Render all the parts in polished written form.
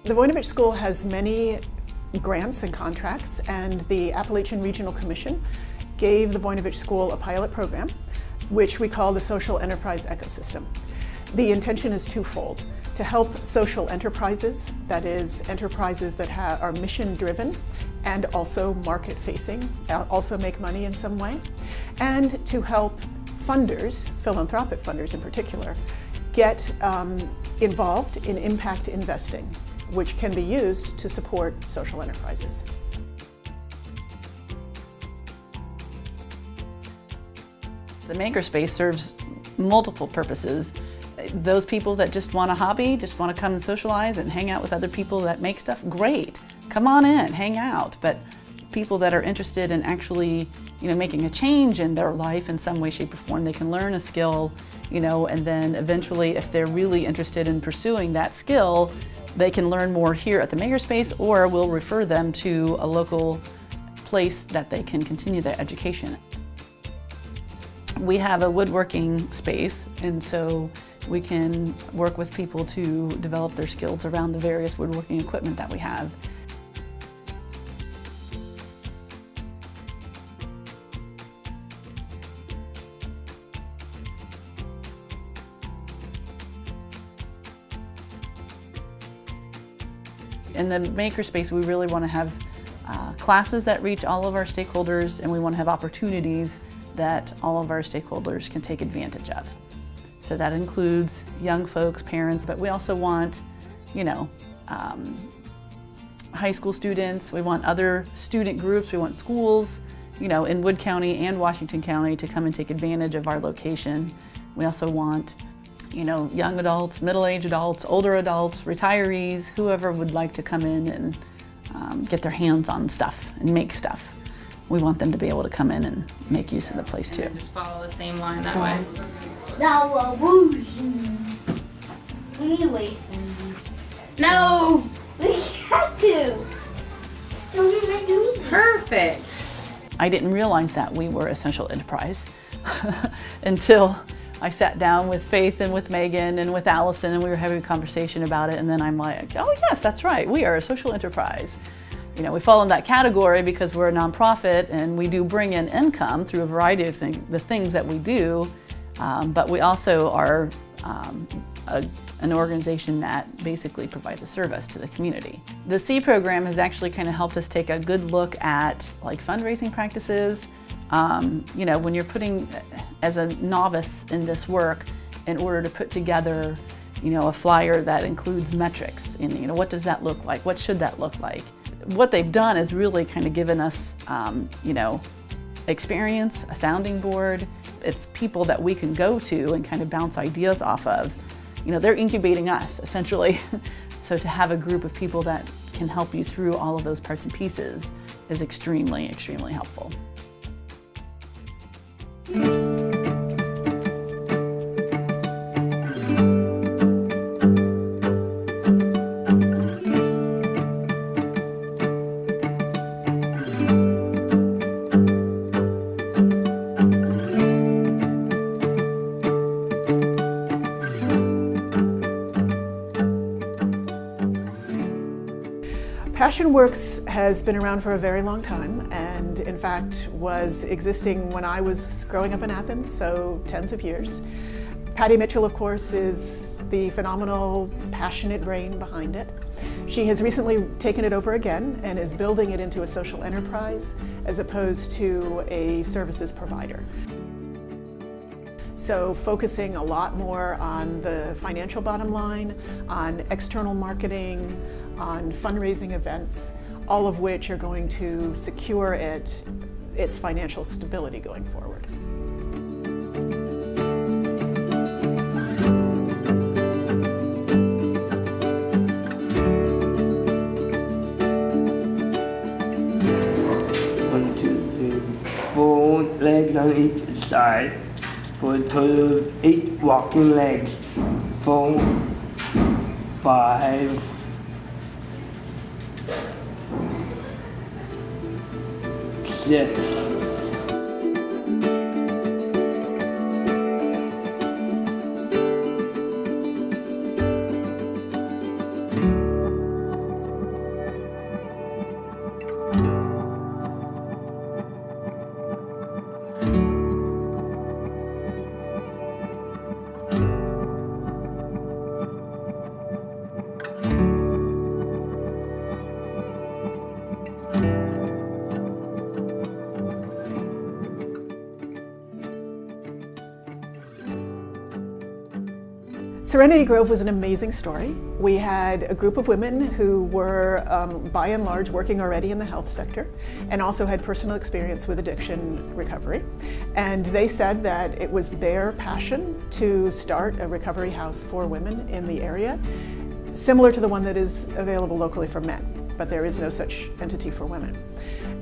The Voinovich School has many grants and contracts, and the Appalachian Regional Commission gave the Voinovich School a pilot program, which we call the Social Enterprise Ecosystem. The intention is twofold: to help social enterprises, that is, enterprises that are mission-driven and also market-facing, also make money in some way, and to help funders, philanthropic funders in particular, get involved in impact investing, which can be used to support social enterprises. The Makerspace serves multiple purposes. Those people that just want a hobby, just want to come and socialize and hang out with other people that make stuff, great. Come on in, hang out. But people that are interested in actually, making a change in their life in some way, shape, or form, they can learn a skill, and then eventually, if they're really interested in pursuing that skill, they can learn more here at the Makerspace, or we'll refer them to a local place that they can continue their education. We have a woodworking space, and so we can work with people to develop their skills around the various woodworking equipment that we have. In the Makerspace, we really want to have classes that reach all of our stakeholders, and we want to have opportunities that all of our stakeholders can take advantage of. So that includes young folks, parents, but we also want, high school students, we want other student groups, we want schools, in Wood County and Washington County to come and take advantage of our location. We also want, young adults, middle-aged adults, older adults, retirees, whoever would like to come in and get their hands on stuff and make stuff. We want them to be able to come in and make use of the place too. Just follow the same line that way. Anyways, No! we got to. So we're not doing it. Perfect. I didn't realize that we were a social enterprise until I sat down with Faith and with Megan and with Allison, and we were having a conversation about it, and then I'm like, oh yes, that's right, we are a social enterprise. We fall in that category because we're a nonprofit and we do bring in income through a variety of the things that we do, but we also are an organization that basically provides a service to the community. The C program has actually kind of helped us take a good look at fundraising practices. When you're putting, as a novice in this work, in order to put together, a flyer that includes metrics, and what does that look like? What should that look like? What they've done is really kind of given us, experience, a sounding board. It's people that we can go to and kind of bounce ideas off of. They're incubating us, essentially. So to have a group of people that can help you through all of those parts and pieces is extremely, extremely helpful. PassionWorks has been around for a very long time, and in fact was existing when I was growing up in Athens, so tens of years. Patty Mitchell, of course, is the phenomenal, passionate brain behind it. She has recently taken it over again and is building it into a social enterprise as opposed to a services provider. So focusing a lot more on the financial bottom line, on external marketing, on fundraising events, all of which are going to secure its financial stability going forward. One, two, three, 4 legs on each side for a total of 8 walking legs. 4, 5, 6. Serenity Grove was an amazing story. We had a group of women who were, by and large, working already in the health sector and also had personal experience with addiction recovery. And they said that it was their passion to start a recovery house for women in the area, similar to the one that is available locally for men, but there is no such entity for women.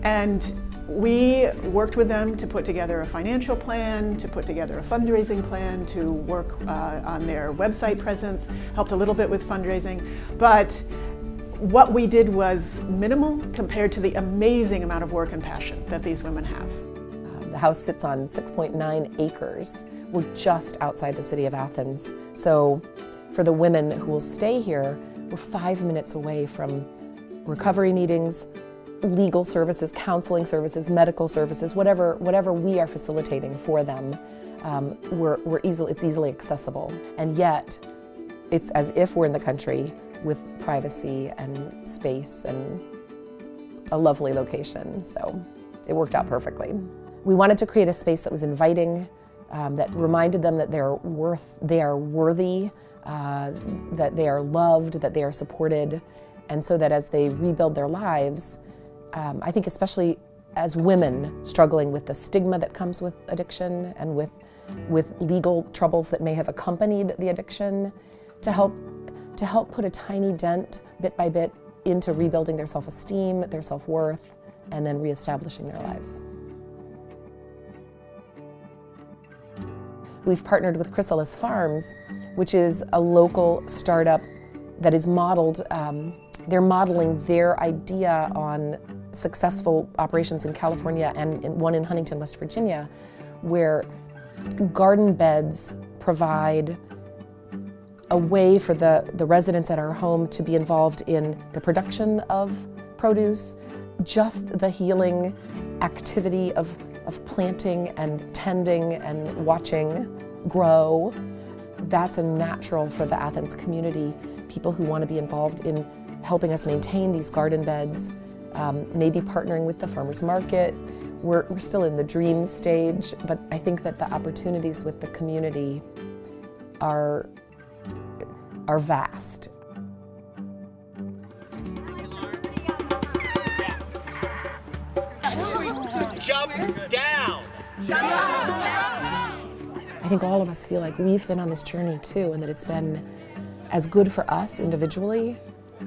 And we worked with them to put together a financial plan, to put together a fundraising plan, to work on their website presence, helped a little bit with fundraising. But what we did was minimal compared to the amazing amount of work and passion that these women have. The house sits on 6.9 acres. We're just outside the city of Athens. So for the women who will stay here, we're 5 minutes away from recovery meetings, legal services, counseling services, medical services, whatever we are facilitating for them, it's easily accessible. And yet, it's as if we're in the country with privacy and space and a lovely location. So it worked out perfectly. We wanted to create a space that was inviting, that reminded them that they are worthy, that they are loved, that they are supported, and so that as they rebuild their lives, I think especially as women struggling with the stigma that comes with addiction and with legal troubles that may have accompanied the addiction, to help put a tiny dent, bit by bit, into rebuilding their self-esteem, their self-worth, and then reestablishing their lives. We've partnered with Chrysalis Farms, which is a local startup that is modeled, they're modeling their idea on successful operations in California and one in Huntington, West Virginia, where garden beds provide a way for the residents at our home to be involved in the production of produce, just the healing activity of planting and tending and watching grow. That's a natural for the Athens community. People who want to be involved in helping us maintain these garden beds, maybe partnering with the farmers market. We're still in the dream stage, but I think that the opportunities with the community are vast. Jump down! I think all of us feel like we've been on this journey too, and that it's been as good for us individually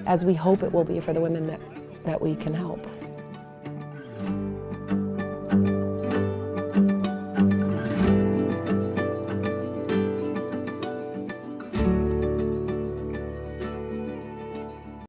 as we hope it will be for the women that we can help.